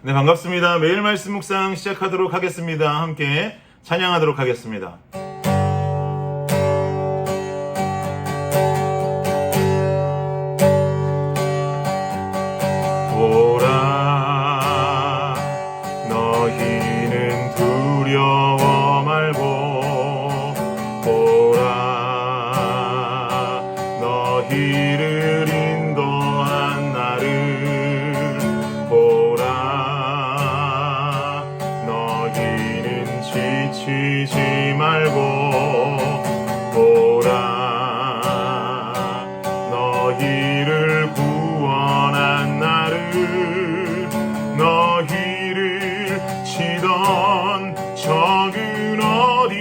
네, 반갑습니다. 매일 말씀 묵상 시작하도록 하겠습니다. 함께 찬양하도록 하겠습니다. 보라, 너희는 두려워 말고 보라, 너희를 인도한 나를 보라, 너희는 지치지 말고 보라, 너희를 구원한 나를, 너희를 치던 적은 어디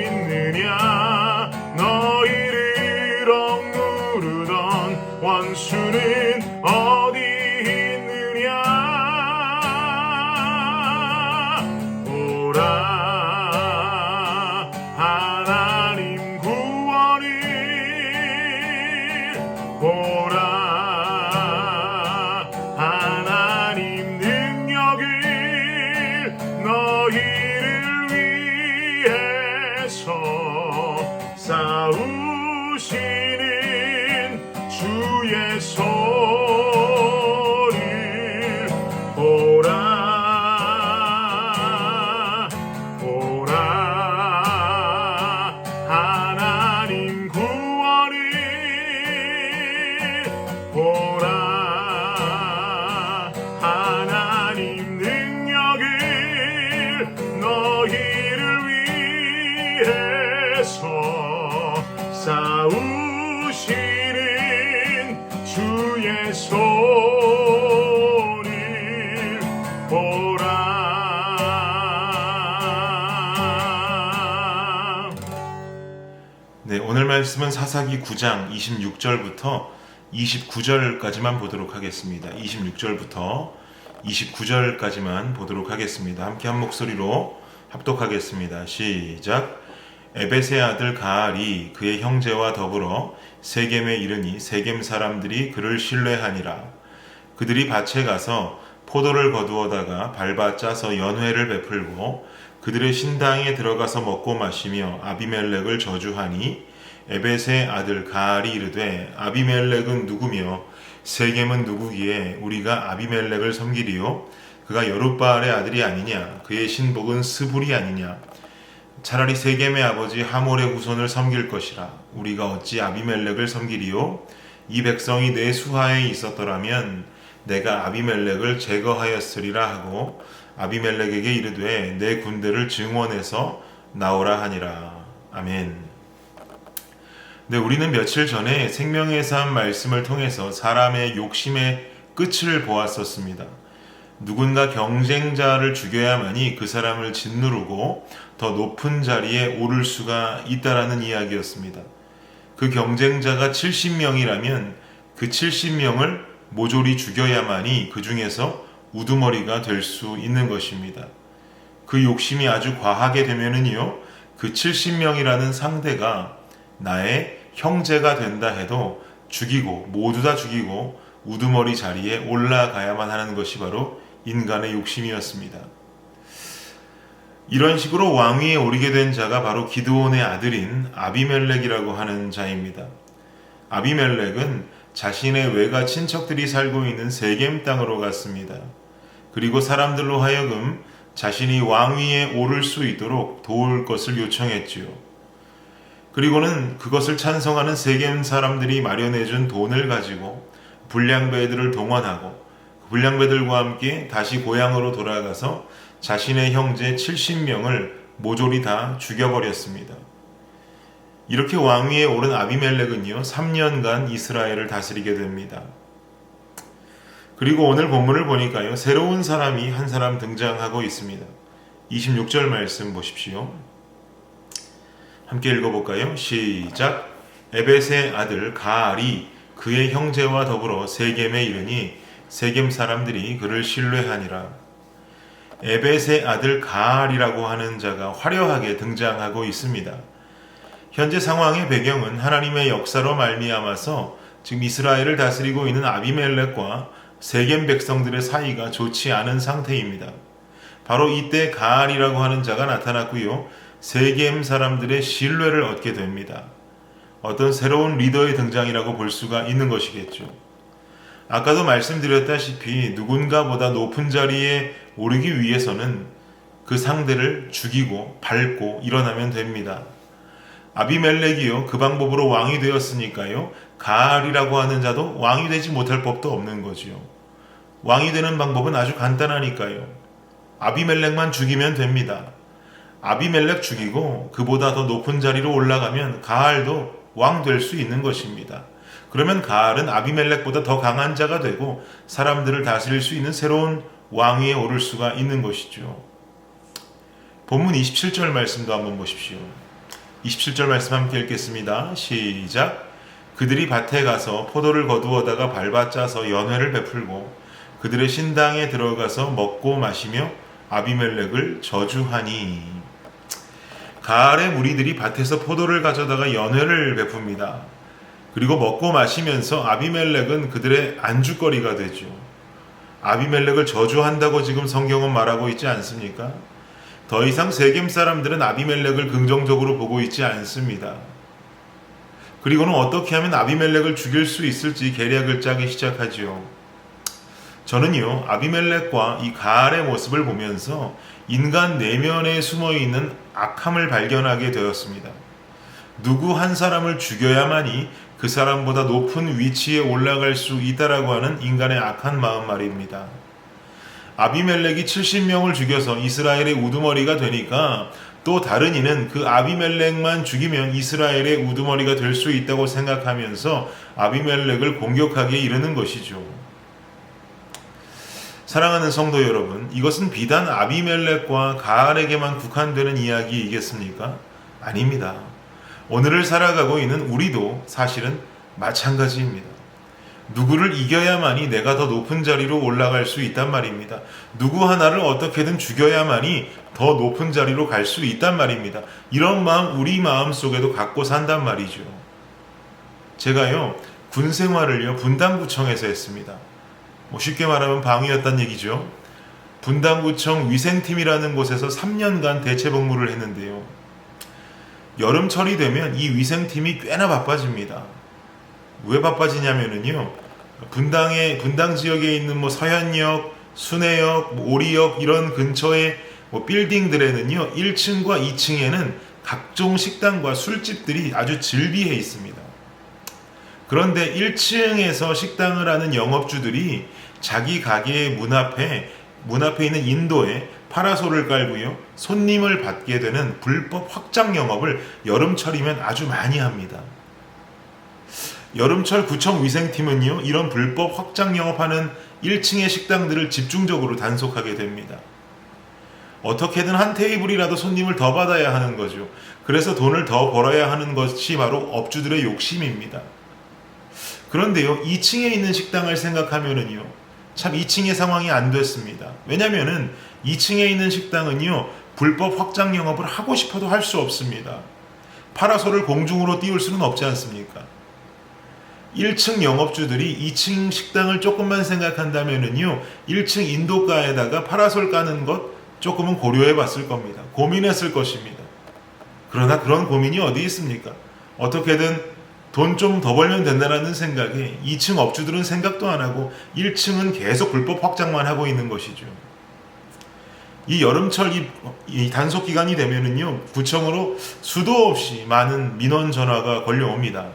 있느냐, 너희를 억누르던 원수는 어디 있느냐. 보라, 하나님 구원을 보라, 하나님 능력을 너희를 위해서 싸우시는 주의 손을 보라, 보라, 하나님 구원을 보라, 하나님 능력을 너희를 위해서 싸우시는 주의 손을 보라. 네, 오늘 말씀은 사사기 9장 26절부터 29절까지만 보도록 하겠습니다. 26절부터 29절까지만 보도록 하겠습니다. 함께 한 목소리로 합독하겠습니다. 시작. 에벳의 아들 가알이 그의 형제와 더불어 세겜에 이르니 세겜 사람들이 그를 신뢰하니라. 그들이 밭에 가서 포도를 거두어다가 밟아 짜서 연회를 베풀고 그들의 신당에 들어가서 먹고 마시며 아비멜렉을 저주하니 에벳의 아들 가알이 이르되 아비멜렉은 누구며 세겜은 누구기에 우리가 아비멜렉을 섬기리요? 그가 여룻바알의 아들이 아니냐? 그의 신복은 스불이 아니냐? 차라리 세겜의 아버지 하몰의 후손을 섬길 것이라. 우리가 어찌 아비멜렉을 섬기리요? 이 백성이 내 수하에 있었더라면 내가 아비멜렉을 제거하였으리라 하고 아비멜렉에게 이르되 내 군대를 증원해서 나오라 하니라. 아멘. 네, 우리는 며칠 전에 생명의 삶 말씀을 통해서 사람의 욕심의 끝을 보았었습니다. 누군가 경쟁자를 죽여야만이 그 사람을 짓누르고 더 높은 자리에 오를 수가 있다라는 이야기였습니다. 그 경쟁자가 70명이라면 그 70명을 모조리 죽여야만이 그 중에서 우두머리가 될 수 있는 것입니다. 그 욕심이 아주 과하게 되면은요, 그 70명이라는 상대가 나의 형제가 된다 해도 죽이고, 모두 다 죽이고 우두머리 자리에 올라가야만 하는 것이 바로 인간의 욕심이었습니다. 이런 식으로 왕위에 오르게 된 자가 바로 기드온의 아들인 아비멜렉이라고 하는 자입니다. 아비멜렉은 자신의 외가 친척들이 살고 있는 세겜 땅으로 갔습니다. 그리고 사람들로 하여금 자신이 왕위에 오를 수 있도록 도울 것을 요청했지요. 그리고는 그것을 찬성하는 세겜 사람들이 마련해준 돈을 가지고 불량배들을 동원하고 불량배들과 함께 다시 고향으로 돌아가서 자신의 형제 70명을 모조리 다 죽여버렸습니다. 이렇게 왕위에 오른 아비멜렉은요, 3년간 이스라엘을 다스리게 됩니다. 그리고 오늘 본문을 보니까요, 새로운 사람이 한 사람 등장하고 있습니다. 26절 말씀 보십시오. 함께 읽어볼까요? 시작. 에벳의 아들 가알이 그의 형제와 더불어 세겜에 이르니 세겜 사람들이 그를 신뢰하니라. 에벳의 아들 가알이라고 하는 자가 화려하게 등장하고 있습니다. 현재 상황의 배경은 하나님의 역사로 말미암아서 지금 이스라엘을 다스리고 있는 아비멜렉과 세겜 백성들의 사이가 좋지 않은 상태입니다. 바로 이때 가알이라고 하는 자가 나타났고요. 세겜 사람들의 신뢰를 얻게 됩니다. 어떤 새로운 리더의 등장이라고 볼 수가 있는 것이겠죠. 아까도 말씀드렸다시피 누군가보다 높은 자리에 오르기 위해서는 그 상대를 죽이고 밟고 일어나면 됩니다. 아비멜렉이요, 그 방법으로 왕이 되었으니까요, 가알이라고 하는 자도 왕이 되지 못할 법도 없는 거지요. 왕이 되는 방법은 아주 간단하니까요. 아비멜렉만 죽이면 됩니다. 아비멜렉 죽이고 그보다 더 높은 자리로 올라가면 가알도 왕 될 수 있는 것입니다. 그러면 가알은 아비멜렉보다 더 강한 자가 되고 사람들을 다스릴 수 있는 새로운 왕위에 오를 수가 있는 것이죠. 본문 27절 말씀도 한번 보십시오. 27절 말씀 함께 읽겠습니다. 시작. 그들이 밭에 가서 포도를 거두어다가 밟아짜서 연회를 베풀고 그들의 신당에 들어가서 먹고 마시며 아비멜렉을 저주하니. 가알의 무리들이 밭에서 포도를 가져다가 연회를 베풉니다. 그리고 먹고 마시면서 아비멜렉은 그들의 안주거리가 되죠. 아비멜렉을 저주한다고 지금 성경은 말하고 있지 않습니까? 더 이상 세겜 사람들은 아비멜렉을 긍정적으로 보고 있지 않습니다. 그리고는 어떻게 하면 아비멜렉을 죽일 수 있을지 계략을 짜기 시작하지요. 저는요, 아비멜렉과 이 가알의 모습을 보면서 인간 내면에 숨어있는 악함을 발견하게 되었습니다. 누구 한 사람을 죽여야만이 그 사람보다 높은 위치에 올라갈 수 있다라고 하는 인간의 악한 마음 말입니다. 아비멜렉이 70명을 죽여서 이스라엘의 우두머리가 되니까 또 다른 이는 그 아비멜렉만 죽이면 이스라엘의 우두머리가 될 수 있다고 생각하면서 아비멜렉을 공격하기에 이르는 것이죠. 사랑하는 성도 여러분, 이것은 비단 아비멜렉과 가알에게만 국한되는 이야기이겠습니까? 아닙니다. 오늘을 살아가고 있는 우리도 사실은 마찬가지입니다. 누구를 이겨야만이 내가 더 높은 자리로 올라갈 수 있단 말입니다. 누구 하나를 어떻게든 죽여야만이 더 높은 자리로 갈 수 있단 말입니다. 이런 마음 우리 마음 속에도 갖고 산단 말이죠. 제가요, 군 생활을요, 분당구청에서 했습니다. 쉽게 말하면 방위였단 얘기죠. 분당구청 위생팀이라는 곳에서 3년간 대체복무를 했는데요. 여름철이 되면 이 위생팀이 꽤나 바빠집니다. 왜 바빠지냐면요, 분당 지역에 있는 서현역, 순회역, 오리역 이런 근처의 빌딩들에는요, 1층과 2층에는 각종 식당과 술집들이 아주 즐비해 있습니다. 그런데 1층에서 식당을 하는 영업주들이 자기 가게의 문 앞에 있는 인도에 파라솔을 깔고요, 손님을 받게 되는 불법 확장 영업을 여름철이면 아주 많이 합니다. 여름철 구청 위생팀은요, 이런 불법 확장 영업하는 1층의 식당들을 집중적으로 단속하게 됩니다. 어떻게든 한 테이블이라도 손님을 더 받아야 하는 거죠. 그래서 돈을 더 벌어야 하는 것이 바로 업주들의 욕심입니다. 그런데요, 2층에 있는 식당을 생각하면은요, 참 2층의 상황이 안 됐습니다. 왜냐면은 2층에 있는 식당은요, 불법 확장 영업을 하고 싶어도 할 수 없습니다. 파라솔을 공중으로 띄울 수는 없지 않습니까? 1층 영업주들이 2층 식당을 조금만 생각한다면은요, 1층 인도가에다가 파라솔 까는 것 조금은 고려해 봤을 겁니다. 고민했을 것입니다. 그러나 그런 고민이 어디 있습니까? 어떻게든 돈 좀 더 벌면 된다는 생각에 2층 업주들은 생각도 안 하고 1층은 계속 불법 확장만 하고 있는 것이죠. 이 여름철 이 단속 기간이 되면은요, 구청으로 수도 없이 많은 민원 전화가 걸려옵니다.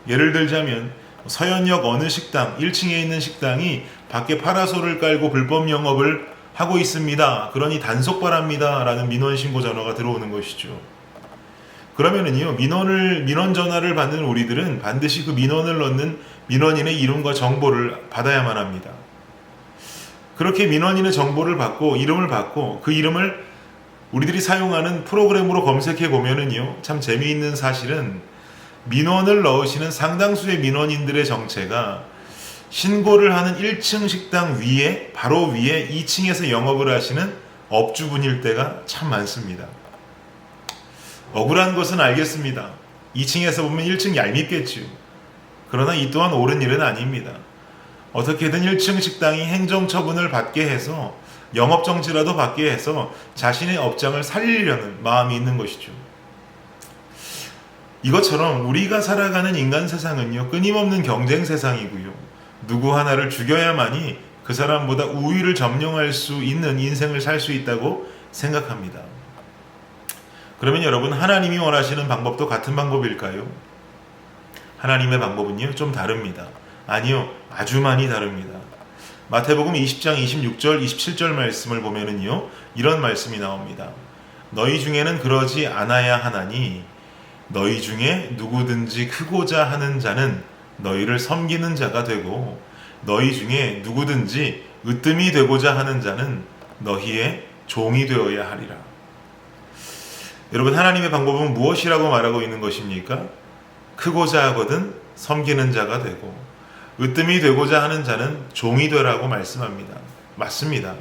예를 들자면 서현역 어느 식당, 1층에 있는 식당이 밖에 파라솔을 깔고 불법 영업을 하고 있습니다. 그러니 단속 바랍니다. 라는 민원 신고 전화가 들어오는 것이죠. 그러면은요, 민원 전화를 받는 우리들은 반드시 그 민원을 넣는 민원인의 이름과 정보를 받아야만 합니다. 그렇게 민원인의 정보를 받고 이름을 받고 그 이름을 우리들이 사용하는 프로그램으로 검색해 보면은요, 참 재미있는 사실은 민원을 넣으시는 상당수의 민원인들의 정체가 신고를 하는 1층 식당 위에, 바로 위에 2층에서 영업을 하시는 업주분일 때가 참 많습니다. 억울한 것은 어떻게든 1층 식당이 행정처분을 받게 해서 영업정지라도 받게 해서 자신의 업장을 살리려는 마음이 있는 것이죠. 이것처럼 우리가 살아가는 인간 세상은요, 끊임없는 경쟁 세상이고요. 누구 하나를 죽여야만이 그 사람보다 우위를 점령할 수 있는 인생을 살 수 있다고 생각합니다. 그러면 여러분, 하나님이 원하시는 방법도 같은 방법일까요? 하나님의 방법은요, 좀 다릅니다. 아니요, 아주 많이 다릅니다. 마태복음 20장 26절 27절 말씀을 보면은요, 이런 말씀이 나옵니다. 너희 중에는 그러지 않아야 하나니 너희 중에 누구든지 크고자 하는 자는 너희를 섬기는 자가 되고 너희 중에 누구든지 으뜸이 되고자 하는 자는 너희의 종이 되어야 하리라. 여러분, 하나님의 방법은 무엇이라고 말하고 있는 것입니까? 크고자 하거든 섬기는 자가 되고 으뜸이 되고자 하는 자는 종이 되라고 말씀합니다. 맞습니다.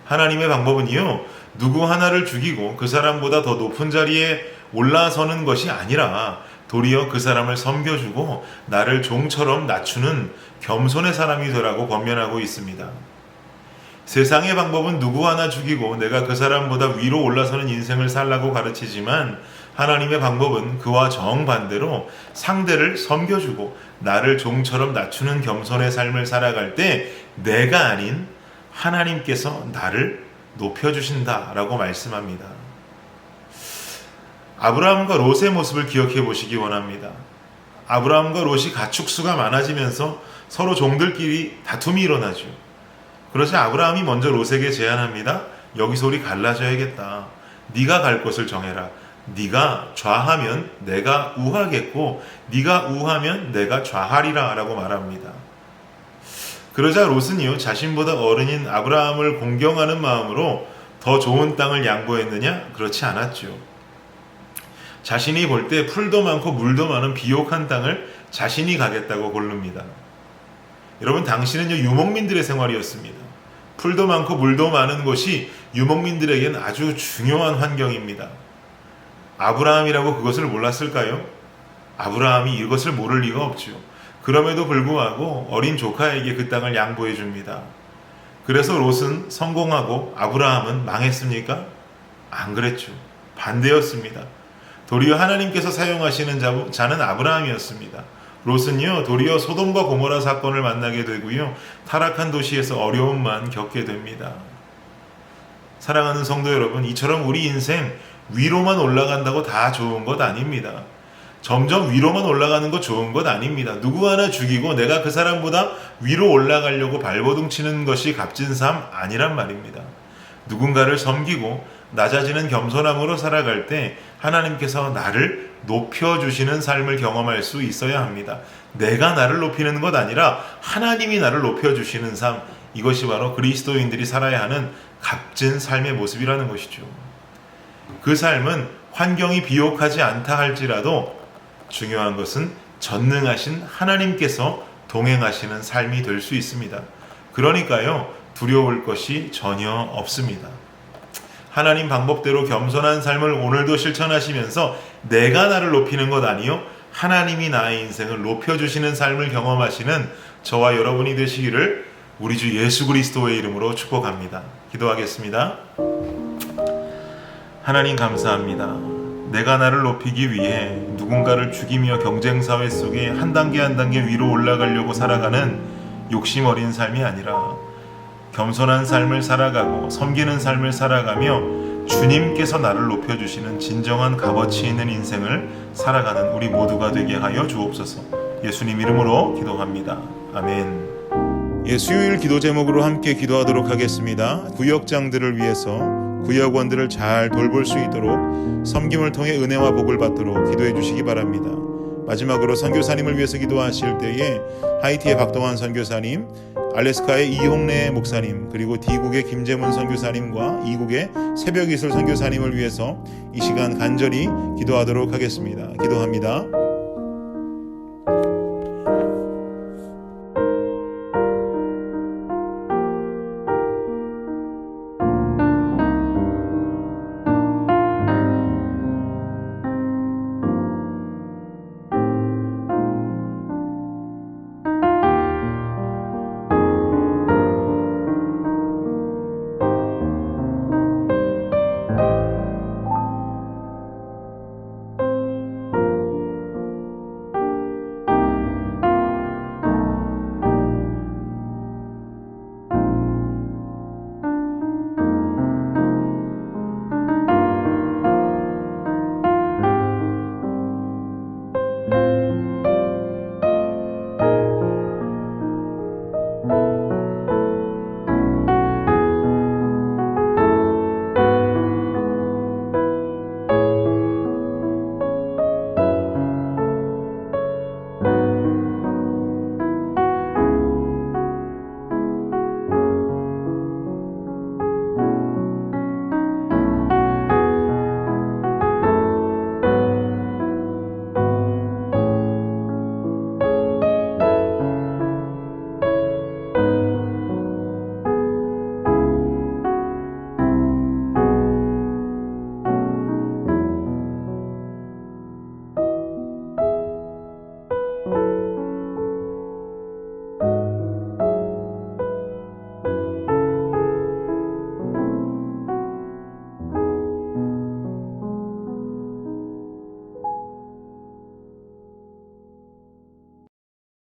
하나님의 방법은요, 누구 하나를 죽이고 그 사람보다 더 높은 자리에 올라서는 것이 아니라 도리어 그 사람을 섬겨주고 나를 종처럼 낮추는 겸손의 사람이 되라고 권면하고 있습니다. 세상의 방법은 누구 하나 죽이고 내가 그 사람보다 위로 올라서는 인생을 살라고 가르치지만 하나님의 방법은 그와 정반대로 상대를 섬겨주고 나를 종처럼 낮추는 겸손의 삶을 살아갈 때 내가 아닌 하나님께서 나를 높여주신다라고 말씀합니다. 아브라함과 롯의 모습을 기억해 보시기 원합니다. 아브라함과 롯이 가축수가 많아지면서 서로 종들끼리 다툼이 일어나죠. 그러자 아브라함이 먼저 롯에게 제안합니다. 여기서 우리 갈라져야겠다. 네가 갈 곳을 정해라. 네가 좌하면 내가 우하겠고 네가 우하면 내가 좌하리라 라고 말합니다. 그러자 롯은요, 자신보다 어른인 아브라함을 공경하는 마음으로 더 좋은 땅을 양보했느냐? 그렇지 않았죠. 자신이 볼 때 풀도 많고 물도 많은 비옥한 땅을 자신이 가겠다고 고릅니다. 여러분, 당시는요, 유목민들의 생활이었습니다. 풀도 많고 물도 많은 곳이 유목민들에겐 아주 중요한 환경입니다. 아브라함이라고 그것을 몰랐을까요? 아브라함이 이것을 모를 리가 없죠. 그럼에도 불구하고 어린 조카에게 그 땅을 양보해 줍니다. 그래서 롯은 성공하고 아브라함은 망했습니까? 안 그랬죠. 반대였습니다. 도리어 하나님께서 사용하시는 자는 아브라함이었습니다. 롯은요, 도리어 소돔과 고모라 사건을 만나게 되고요, 타락한 도시에서 어려움만 겪게 됩니다. 사랑하는 성도 여러분, 이처럼 우리 인생 위로만 올라간다고 다 좋은 것 아닙니다. 점점 위로만 올라가는 거 좋은 것 아닙니다. 누구 하나 죽이고 내가 그 사람보다 위로 올라가려고 발버둥 치는 것이 값진 삶 아니란 말입니다. 누군가를 섬기고 낮아지는 겸손함으로 살아갈 때 하나님께서 나를 높여주시는 삶을 경험할 수 있어야 합니다. 내가 나를 높이는 것 아니라 하나님이 나를 높여주시는 삶, 이것이 바로 그리스도인들이 살아야 하는 값진 삶의 모습이라는 것이죠. 그 삶은 환경이 비옥하지 않다 할지라도 중요한 것은 전능하신 하나님께서 동행하시는 삶이 될 수 있습니다. 그러니까요, 두려울 것이 전혀 없습니다. 하나님 방법대로 겸손한 삶을 오늘도 실천하시면서 내가 나를 높이는 것 아니요, 하나님이 나의 인생을 높여주시는 삶을 경험하시는 저와 여러분이 되시기를 우리 주 예수 그리스도의 이름으로 축복합니다. 기도하겠습니다. 하나님 감사합니다. 내가 나를 높이기 위해 누군가를 죽이며 경쟁사회 속에 한 단계 한 단계 위로 올라가려고 살아가는 욕심 어린 삶이 아니라 겸손한 삶을 살아가고 섬기는 삶을 살아가며 주님께서 나를 높여주시는 진정한 값어치 있는 인생을 살아가는 우리 모두가 되게 하여 주옵소서. 예수님 이름으로 기도합니다. 아멘. 수요일 기도 제목으로 함께 기도하도록 하겠습니다. 구역장들을 위해서 구역원들을 잘 돌볼 수 있도록 섬김을 통해 은혜와 복을 받도록 기도해 주시기 바랍니다. 마지막으로 선교사님을 위해서 기도하실 때에 하이티의 박동환 선교사님, 알래스카의 이홍래 목사님, 그리고 D국의 김재문 선교사님과 이국의 새벽이슬 선교사님을 위해서 이 시간 간절히 기도하도록 하겠습니다. 기도합니다.